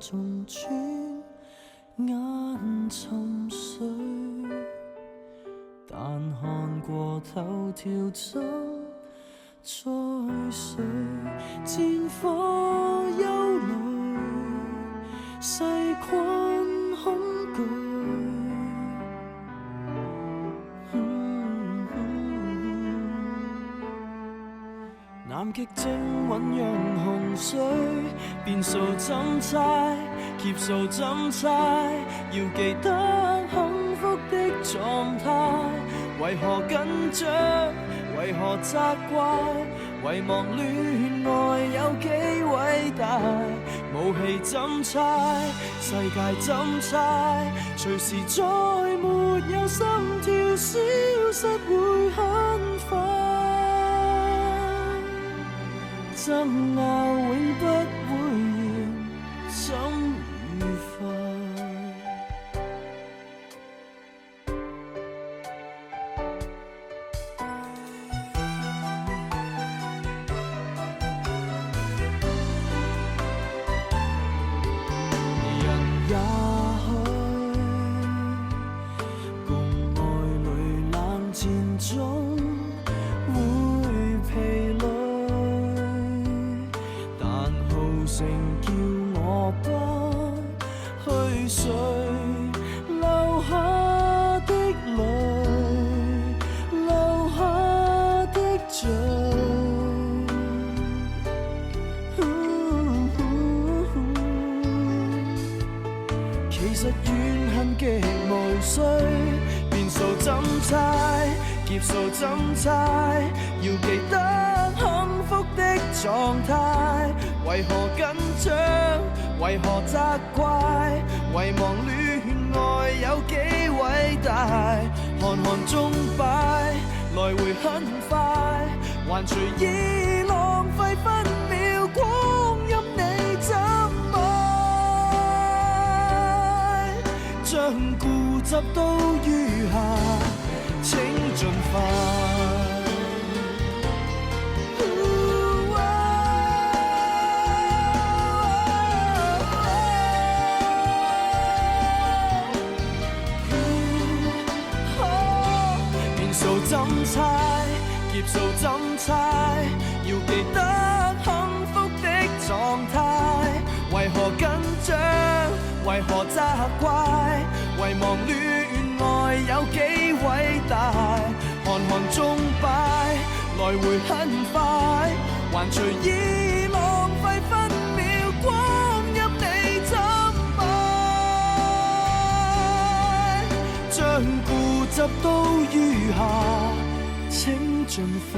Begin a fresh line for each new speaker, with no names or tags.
中轉，眼沉睡，但看過頭條怎再睡？戰火憂慮，細菌恐懼。南極正醞釀洪水，變數怎猜，劫數怎猜？要記得幸福的狀態。為何緊張？為何責怪？遺忘戀愛有幾偉大？武器怎猜？世界怎猜？隨時再沒有心跳，消失會很快。爭拗永不會完，怎愉快？人也許共愛侶冷戰中會疲累，成叫我不去睡，流下的淚，流下的罪。其實怨恨極無需，變數怎猜，劫數怎猜？要記得幸福的狀態。為何緊張？為何責怪？遺忘戀愛有幾偉大？看看鐘擺，來回很快，還隨意浪費分秒光陰，你怎愛？將固執都餘下，請盡快。怎猜？劫數怎猜？要記得幸福的狀態。為何緊張？為何責怪？遺忘戀愛有幾偉大？看看鐘擺，來回很快，還隨意浪費分秒光陰，你怎愛？將固執都餘下，請盡快。